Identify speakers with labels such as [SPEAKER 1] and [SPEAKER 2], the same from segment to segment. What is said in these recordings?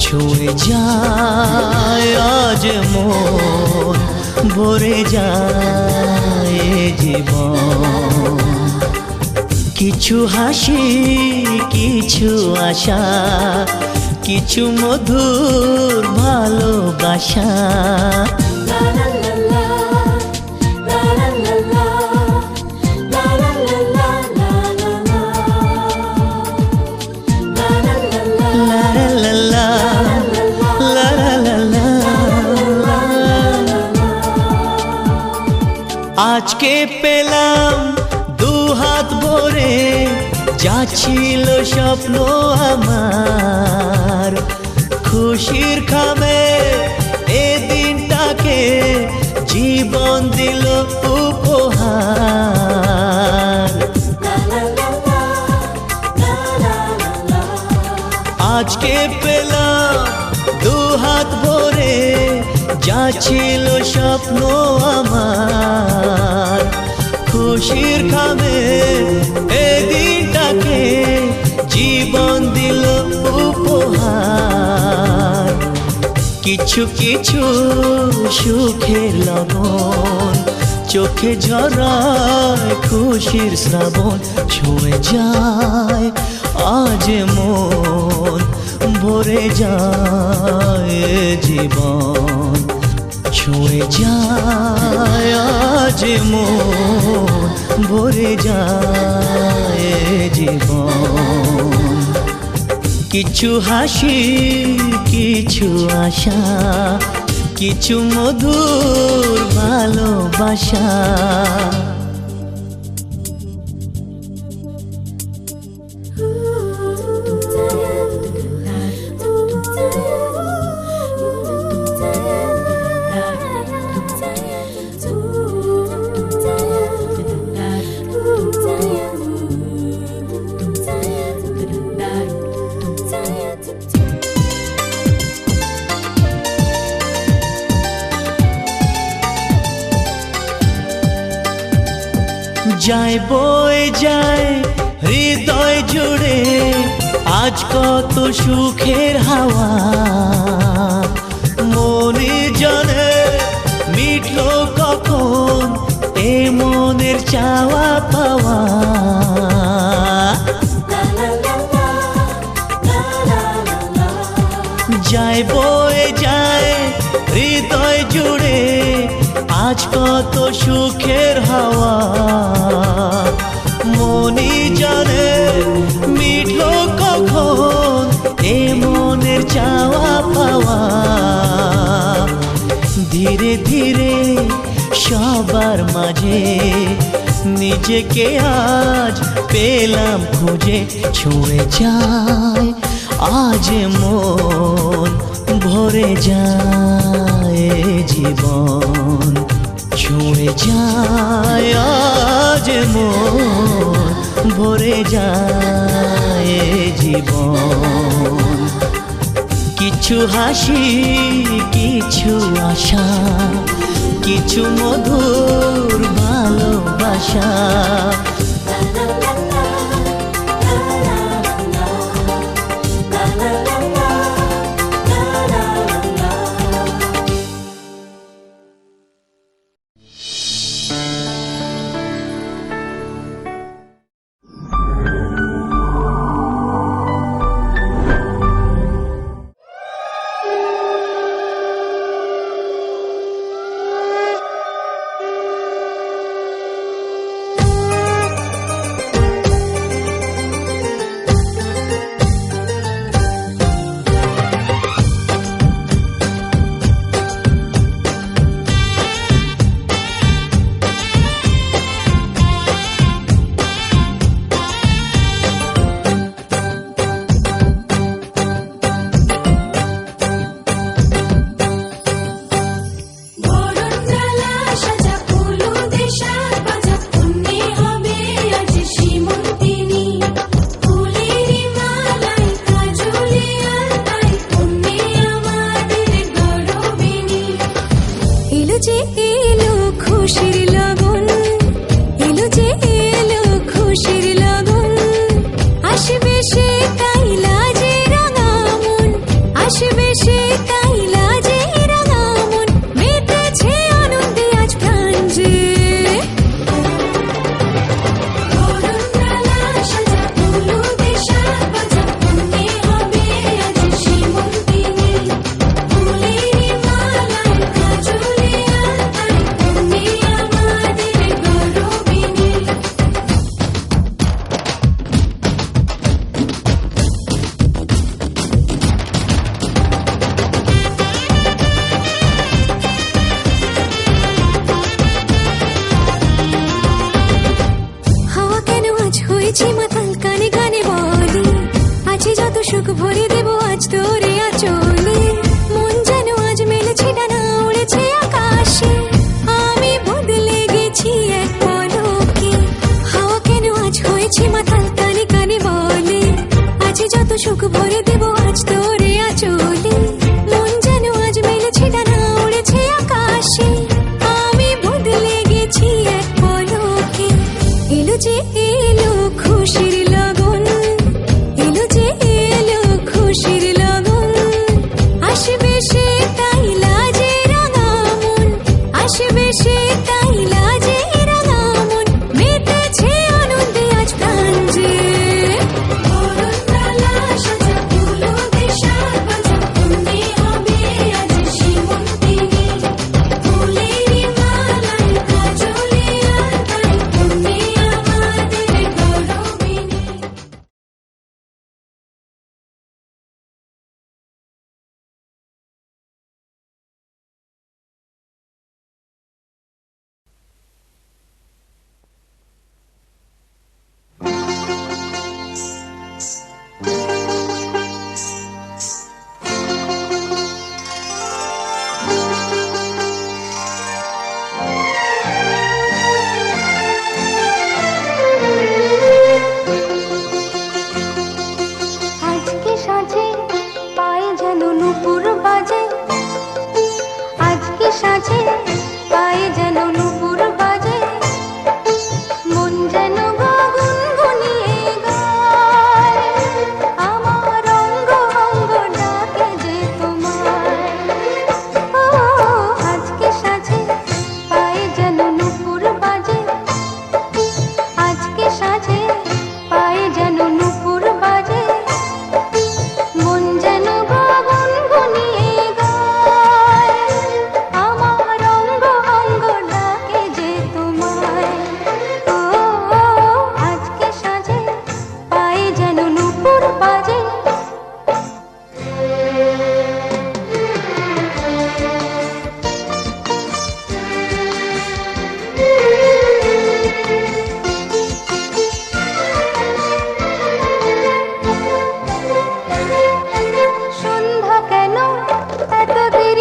[SPEAKER 1] ছুঁয়ে যায় আজ মন, ভরে যায় এ জীবন। কিছু হাসি, কিছু আশা, কিছু মধুর ভালোবাসা। আজকে পেলাম দু হাত ভরে, যা ছিল স্বপ্ন আমার। খুশির খামে এ দিনটাকে জীবন দিল উপহার। আজকে পেলাম দু হাত ভরে, যা ছিল স্বপ্ন আমার। খুশির খামে এ দিনটাকে জীবন দিল উপহার। কিছু কিছু সুখের লগন, চোখে ঝরায় খুশির শ্রাবণ। ছুঁয়ে যায় আজ মন, ভরে যায় এ জীবন। ছুঁয়ে যায় আজ মন, ভরে যায় এ জীবন। কিছু হাসি, কিছু আশা, কিছু মধুর ভালোবাসা। যায় বয়ে যায় হৃদয় জুড়ে আজ কত সুখের হাওয়া। মনে জানে মিটলো কখন এ মনের চাওয়া পাওয়া। যায় বয়ে যায় হৃদয় জুড়ে আজ কত সুখের হাওয়া। মনি জানে মিটলো কখন এ মনের চাওয়া পাওয়া। ধীরে ধীরে সবার মাঝে নিজেকে আজ পেলাম খুঁজে। ছুঁয়ে যায় আজ মন, ভরে যায় জীবন। ছুঁয়ে যায় আজ মন, ভরে যায় জীবন। কিছু হাসি, কিছু আশা, কিছু মধুর ভালোবাসা।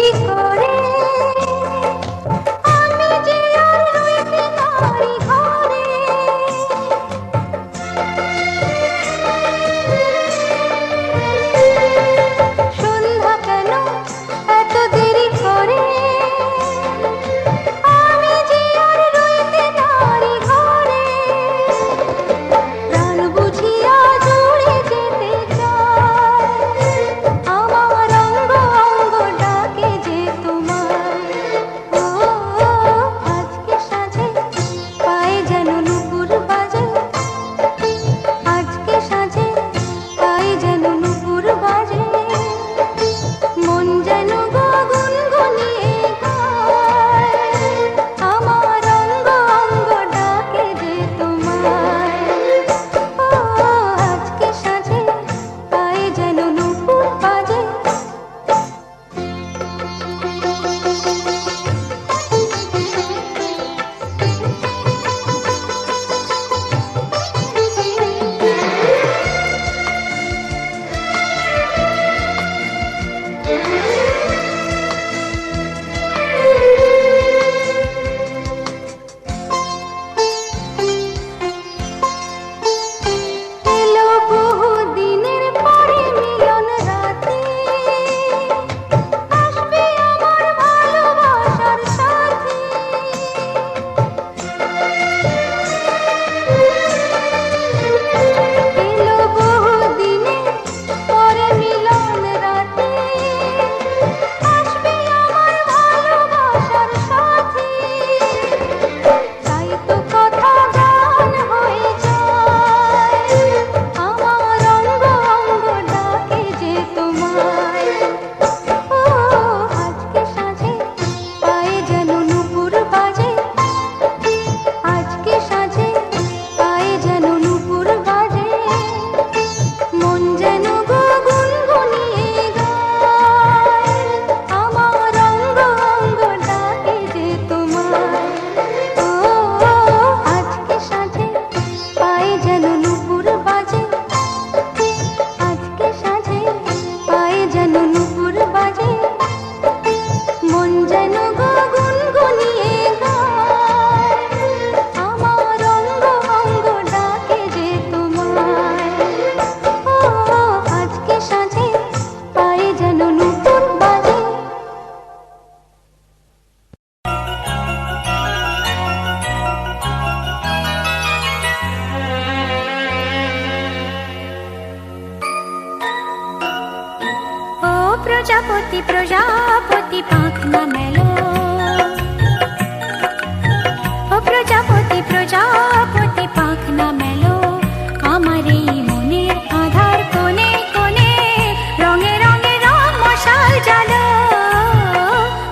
[SPEAKER 2] দেরি করে আমি যে আর রইতে পারি ঘরে। সন্ধ্যা কেন এত দেরি করে আমি যে আর রইতে পারি ঘরে। প্রাণ বুঝিয়া জুড়ে যেতে চায় আমার অঙ্গ অঙ্গ ডাকে যে তোমায়। ও আজকে সাজে পায়ে যেন নুপুর বাজে, আজকে সাজে পায়ে যেন নুপুর বাজে। মন যেন গুনগুনিয়ে গায় আমার অঙ্গ অঙ্গ ডাকে যে তোমায়। ও আজকে সাজে পায়ে যেন নুপুর বাজে। এলো বহু দিনের পরে মিলন রাতে, আসবে আমার ভালোবাসার সাথী। এলো বহু দিনের পরে মিলন রাতে, আসবে আমার ভালোবাসার সাথী। তাই তো কথা গান হয়ে যায় আমার অঙ্গ অঙ্গ ডাকে যে তোমায়। ও আজকে সাজে পায়ে যেন নুপুর বাজে, আজকে সাজে পায়ে যেন নুপুর বাজে। মন যেন গুনগুনিয়ে গায় আমার অঙ্গ অঙ্গ ডাকে যে তোমায়। ও আজকে সাজে পায়ে যেন নুপুর বাজে, আজকে সাজে পায়ে যেন নুপুর বাজে। মন যেন গুনগুনিয়ে গায় আমার অঙ্গ অঙ্গ ডাকে যে তোমায়। ও আজকে সাজে পায়ে যেন নুপুর বাজে। ও প্রজাপতি প্রজাপতি পাখনা মেলো, ও প্রজাপতি প্রজাপতি পাখনা মেলো। আমার এই মনের আধার কোণে কোণে রঙে রঙে রং মশাল জ্বালো।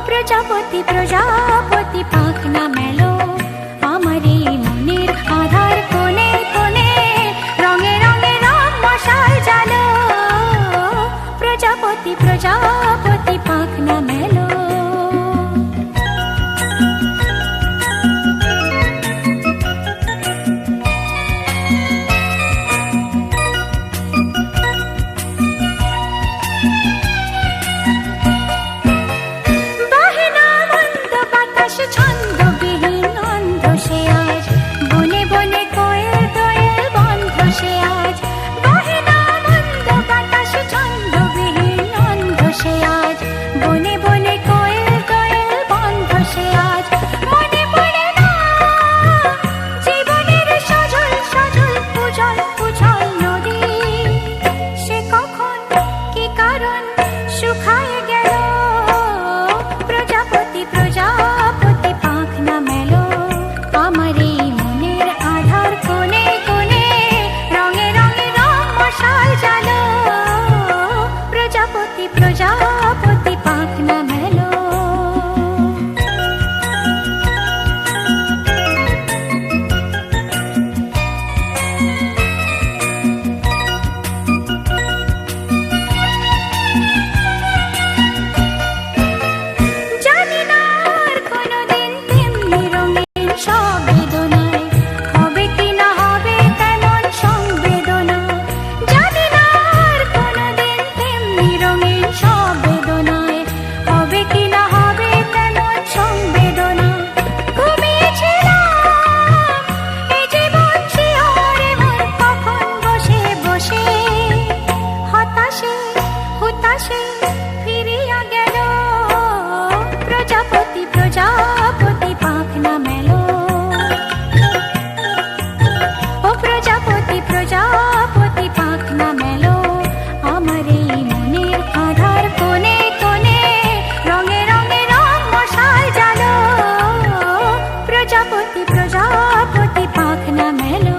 [SPEAKER 2] প্রজাপতি প্রজাপতি পাখনা মেলো, আমার এই মনের আধার কোণে কোণে রঙে রঙে রং মশাল জ্বালো। প্রজাপতি প্রজাপতি পাখনা মেলো। বাহিনা মন্দ বাতাস ছন্দবিহীন অন্ধ সে আজ, বনে বনে কোয়েল দোয়েল বন্ধ সে আজ। বাহিনা মন্দ বাতাস ছন্দবিহীন অন্ধ সে আজ, বনে বনে কোয়েল দোয়েল বন্ধ সে আজ। মনে পড়ে না জীবনের সজল সজল উজল উজল নদী, সে কখন কি কারণ শুকায় গেল। প্রজাপতি প্রজাপতি পাখনা মেলো, আমার এই মনের আধার কোণে কোণে রঙে রঙে রং মশাল জ্বালো। প্রজাপতি প্রজাপতি পাখনা মেলো। জানি না আর কোনোদিন তেমনি রঙিন সব বেদনায় হবে কি না হবে তেমন সংবেদনা। জানি না আর কোনোদিন তেমনি রঙিন সব বেদনায় হবে কি না আকাশে ফিরিয়া গেল, প্রজাপতি প্রজাপতি পাখনা মেলো। ও প্রজাপতি প্রজাপতি পাখনা মেলো, আমার এই মনের আধার কোণে কোণে রঙে রঙে রং মশাল জালো। প্রজাপতি প্রজাপতি পাখনা মেলো।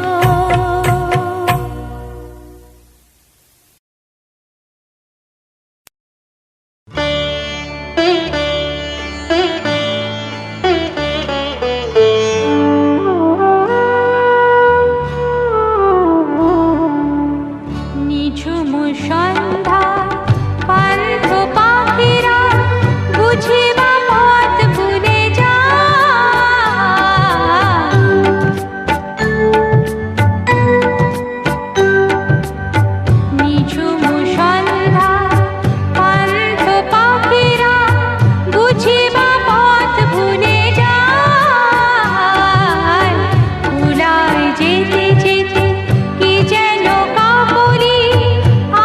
[SPEAKER 2] নিঝুম সন্ধ্যায় পান্থ পাখিরা বুঝিবা পথ ভুলে যায়। নিঝুম সন্ধ্যায় পান্থ পাখিরা বুঝিবা পথ ভুলে যায়। ভুলায় যেতে যেতে কি যেন কাপড়ি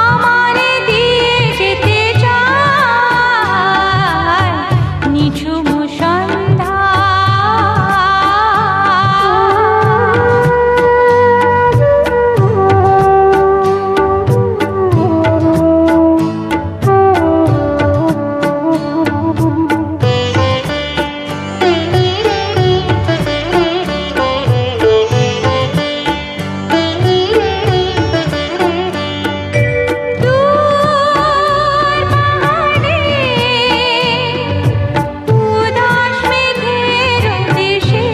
[SPEAKER 2] আমারে দিয়ে যেতে চায়। নিঝুম সন্ধ্যা উদাস মেঘের দেশে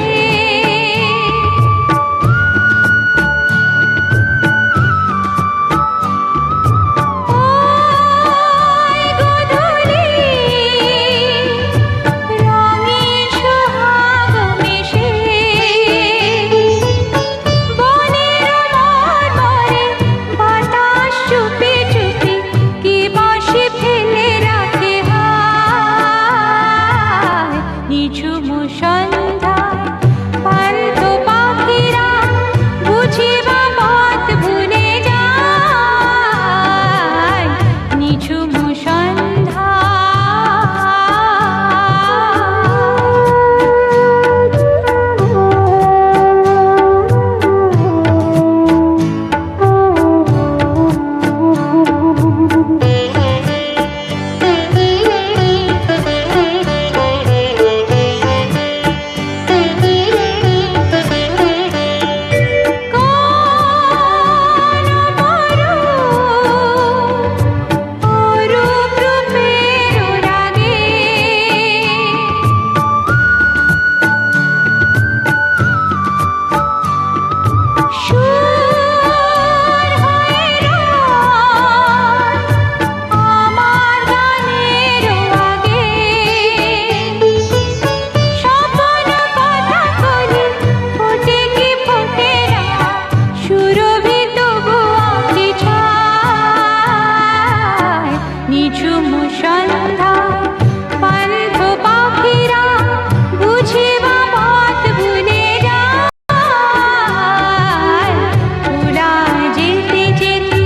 [SPEAKER 2] ওই গোধূলি রঙিন সোহাগ মেশে বনের মর্মরে বাতাস চুপি চুপি কি বাঁশি ফেলে রাখে হায়। নিঝুম সন্ধ্যায় পান্থ পাখিরা বুঝিবা পথ ভুলে যায়। নিঝুম সন্ধ্যা অরূপ রূপের রাগে সুর হয়ে রয় আমার গানের আগে। স্বপ্ন কথা কলি ফোটে কি ফোটে না, সুরভি তবু আঁখি ছায়। নিঝুম সন্ধ্যায় পান্থ পাখিরা বুঝিবা পথ ভুলে যায়। ভুলায় যেতে যেতে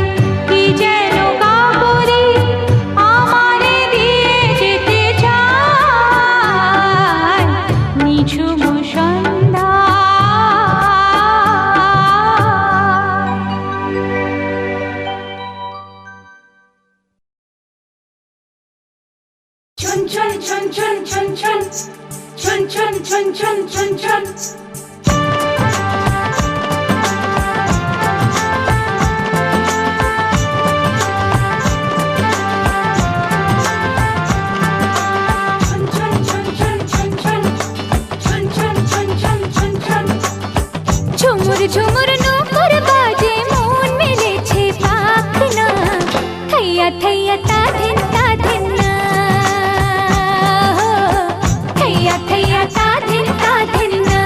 [SPEAKER 2] কি যেন কাপড়ি আমারে দিয়ে যেতে চায়। নিঝুম সন্ধ্যা
[SPEAKER 3] chun chun chun chun chun chun chun chun chun chun chun chun
[SPEAKER 2] ঝুমুর ঝুমুর নূপুর বাজে মন মেলেছে পাখনা, থৈয়া থৈয়া তা ধিন না, থৈয়া থৈয়া তা ধিন না।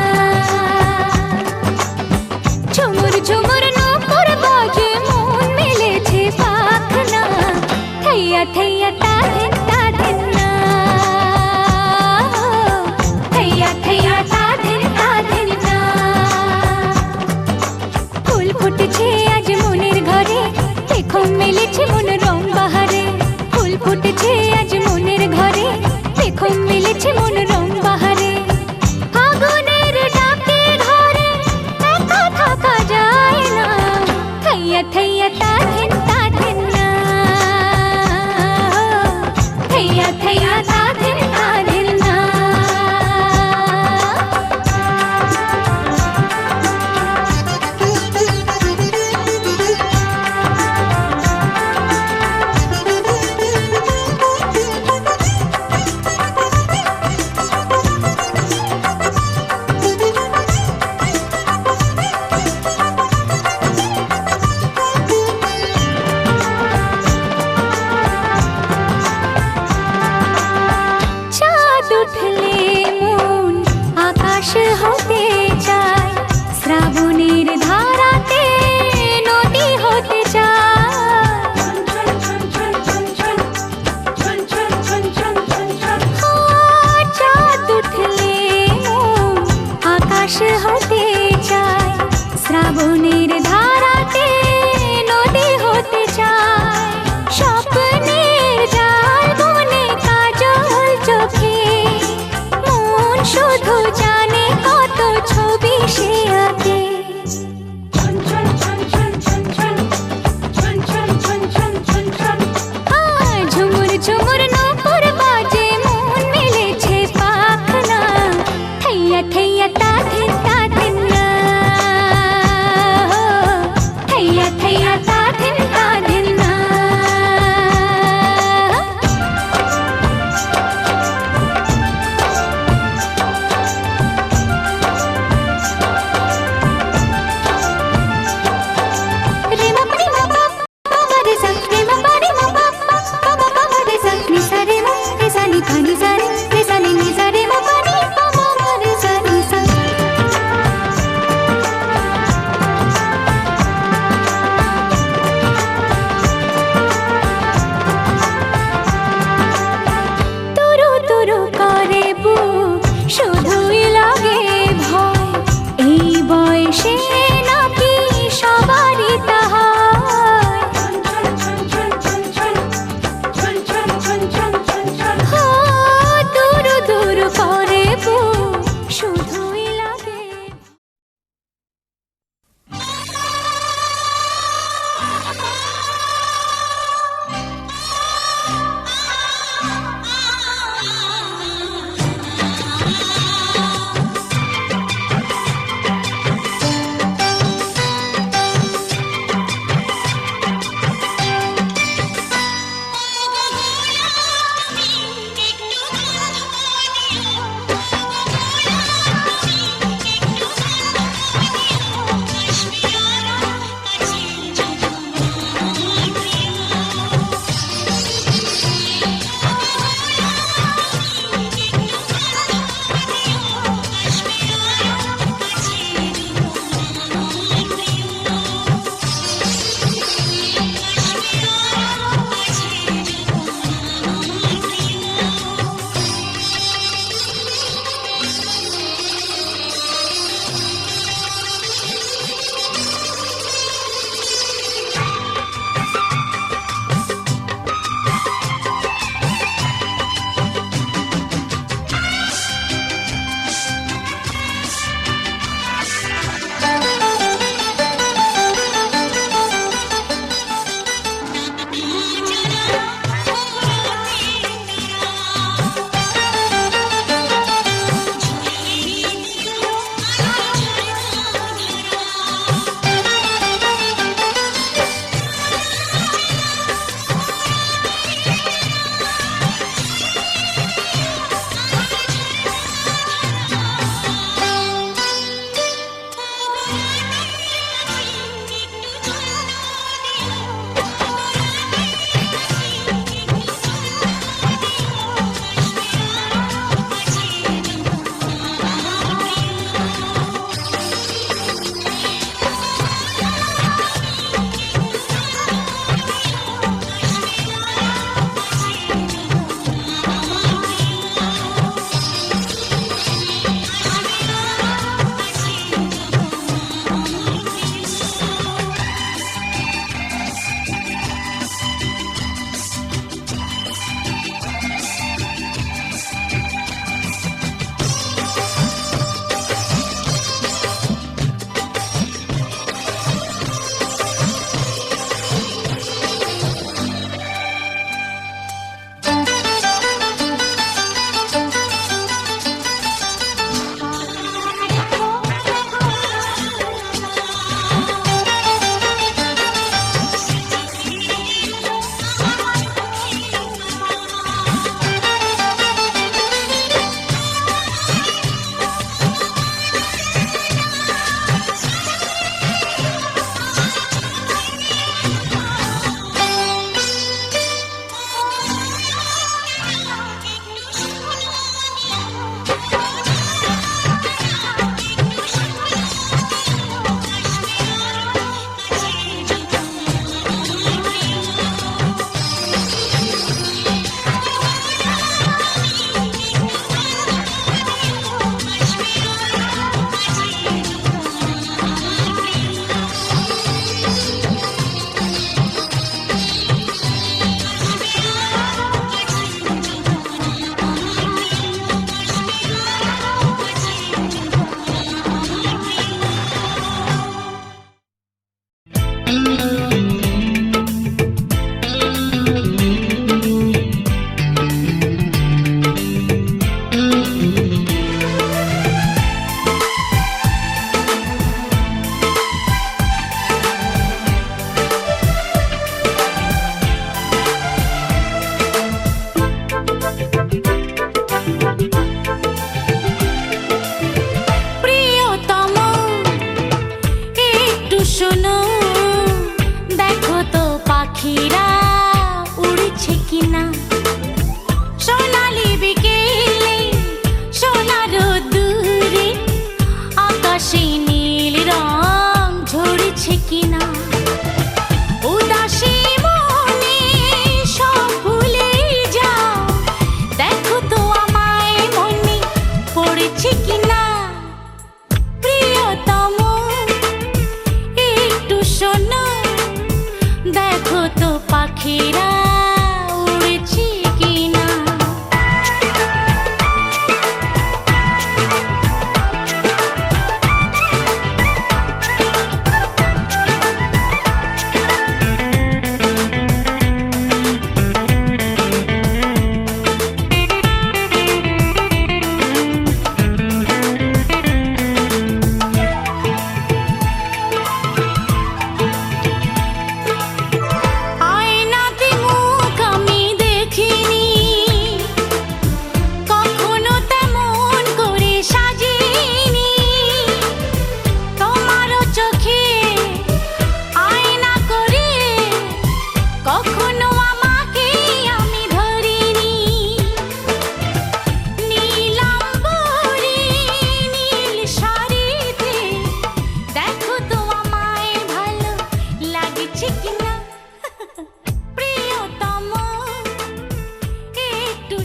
[SPEAKER 2] ঝুমুর ঝুমুর নূপুর বাজে মন মেলেছে পাখনা, থৈয়া থৈয়া তা ধিন না, থৈয়া থৈয়া তা ধিন না। ফুল ফুটেছে আজ মনের ঘরে, দেখো মেলেছে মন রং বাহারে। ফুল ফুটে ফুটেছে আজ মনের ঘরে, দেখো মিলেছে মনোরম বাহারে। ফাগুনের ডাকে ঘরে একা থাকা যায় না, থাইয়া থাইয়া তাথেন তাথেন না, থাইয়া থাইয়া তাথেন তাথেন না। চাঁদ উঠলে মন আকাশ হতে চায়, শ্রাবণের ধারাতে নদী হতে চায়। চাঁদ উঠলে মন আকাশ হতে চায়, শ্রাবণের ধারাতে নদী হতে চায়। স্বপ্নের জাল বনে কাজল চোখে, মন শুধু জানে কত ছবি সে আঁকে। ঝুমুর ঝুমুর নূপুর বাজে, মন মেলেছে পাখনা, থাইয়া থাইয়া তাথেন তাথেন না, থাইয়া থাইয়া তাথেন তাথেন না। রে মা পা রে মা পা পা রে সা রে মা পা রে মা পা পা পা পা রে সা নি সা রে মা রে সা নি পা নি সা রে সা নি নি সা রে মা পা নি পা মা রে সা নি সা। তুরু তুরু করে বুক, শুধুই লাগে ভয়, এই বয়সে নাকি সবারই তা হয়।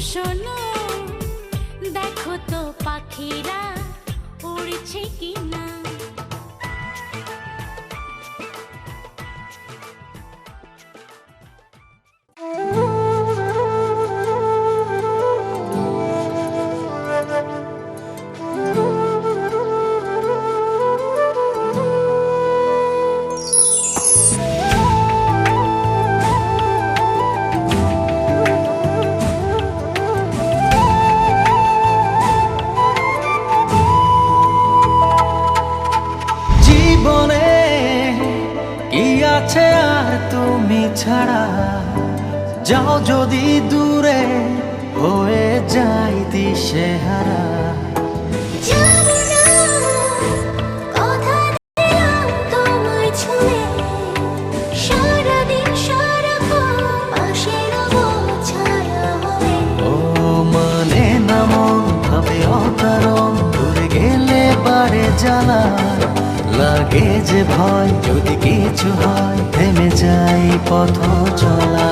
[SPEAKER 2] শোনো, দেখো তো পাখিরা উড়ছে কিনা।
[SPEAKER 1] জীবনে কি আছে আর তুমি ছাড়া, যাও যদি দূরে হয়ে যাই দিশেহারা। ও মানে না মন ভাবে অকারণ, দূরে গেলে বারে জ্বালা লাগে যে ভয়, যদি কিছু হয় থেমে যাই পথ চলা।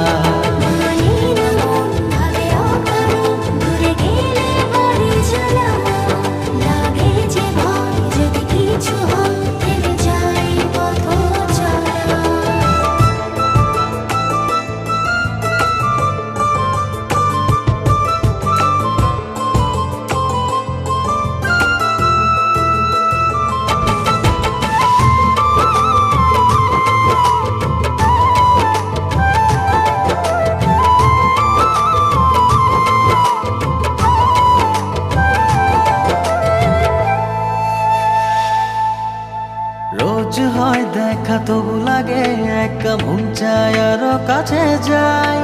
[SPEAKER 1] রোজ হয় দেখা তবু লাগে একা, মন চায় আরো কাছে যাই।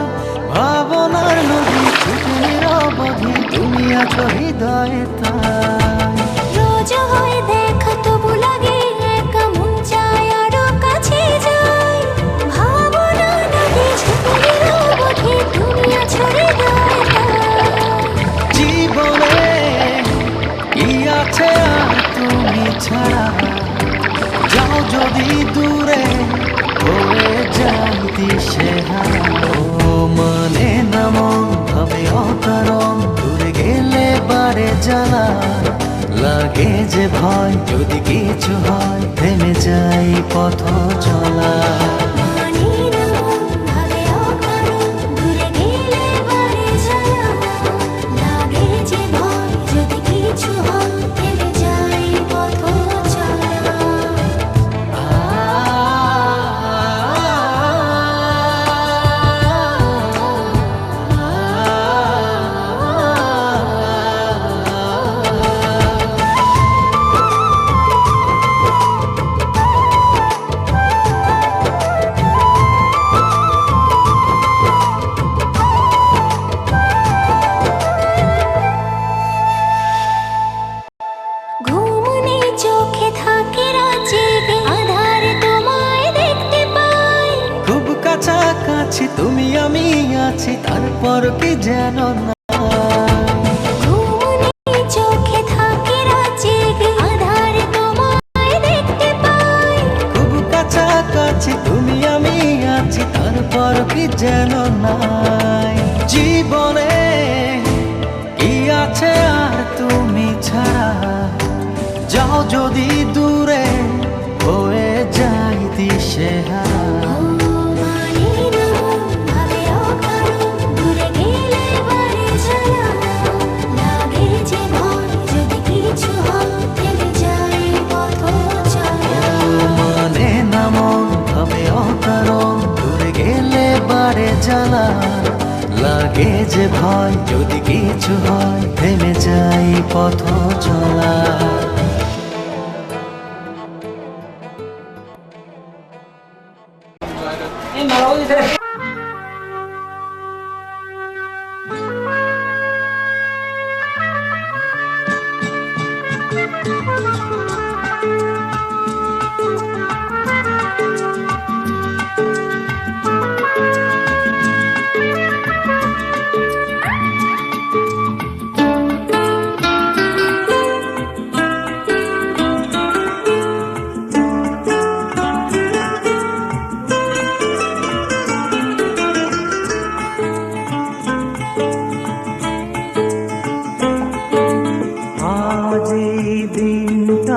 [SPEAKER 1] ভাবনার নদী ছুটে নিরবধি, তুমি আছো হৃদয়ে তাই।
[SPEAKER 2] রোজ হয় দেখা তবু লাগে একা, মন চায় আরো কাছে যাই। ভাবনা নদী ছুটে নিরবধি, তুমি আছো হৃদয়ে তাই।
[SPEAKER 1] জীবনে কি আছে আর তুমি ছাড়া, যাও যদি দূরে হয়ে যাই দিশেহারা। ও মানে না মন ভাবে অকারণ, দূরে গেলে বারে জ্বালা লাগে যে ভয়, যদি কিছু হয় থেমে যাই পথ চলা। কাছাকাছি তুমি আমি আছি, তারপর কি যেন না।
[SPEAKER 2] চোখে থাকে জেগে, আধারে তোমায় দেখতে পাই।
[SPEAKER 1] খুব কাছাকাছি তুমি আমি আছি, তারপর কি যেন নাই। জীবনে কি আছে আর তুমি ছাড়া, যাও যদি দূরে হয়ে যাই দিশেহারা। জ্বালা লাগে যে ভয়, যদি কিছু হয় থেমে যাই পথ চলা।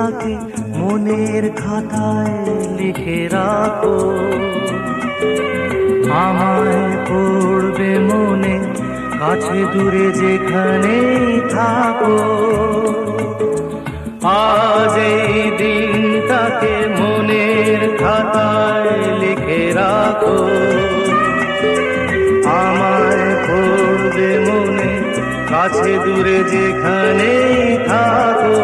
[SPEAKER 1] দিনটাকে মনের খাতায় লিখে রাখো, আমায় পড়বে মনে কাছে দূরে যেখানেই থাকো। আজ এই দিনটাকে মনের খাতায় লিখে রাখো, আমায় পড়বে মনে কাছে দূরে যেখানেই থাকো।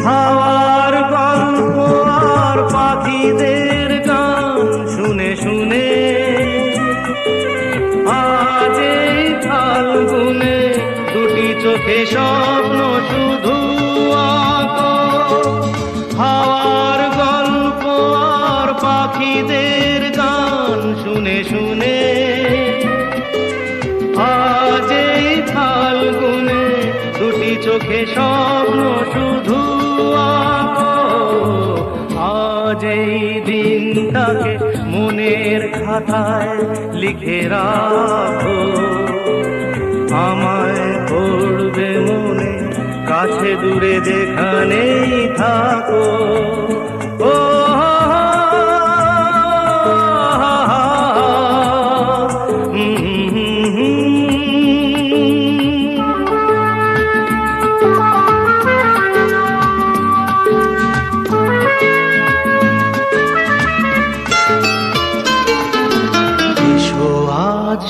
[SPEAKER 1] হাওয়ার গল্প আর পাখিদের গান শুনে শুনে আজ এই ফাল্গুনে দুটি চোখে স্বপ্ন শুধু আঁকো। হাওয়ার গল্প আর পাখিদের গান শুনে শুনে আজ এই ফাল্গুনে দুটি চোখে স্বপ্ন শুধু আঁকো। আজ এই দিনটাকে মনের খাতায় লিখে রাখো, আমায় পড়বে মনে কাছে দূরে যেখানেই থাকো। ও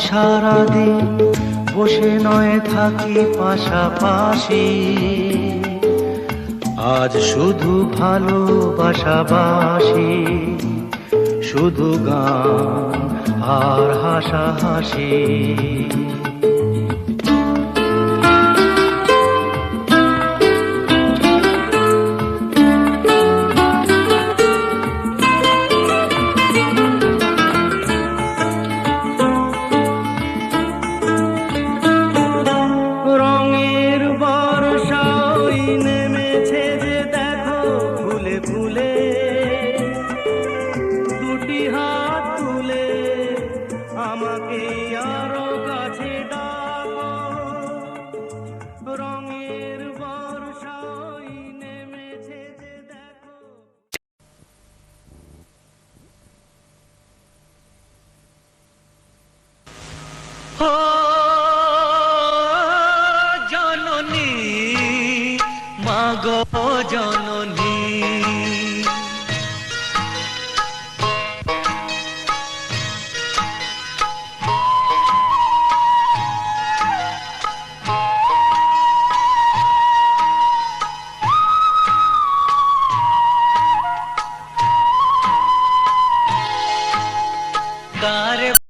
[SPEAKER 1] সারাদিন বসে নয় থাকি পাশাপাশি, আজ শুধু ভালোবাসাবাসি, শুধু গান আর হাসাহাসি। আমাকে আরো কাছে ডাকো, রঙের বর্ষায় নেমেছে যে দেখো। ও জননী, মাগো জননী,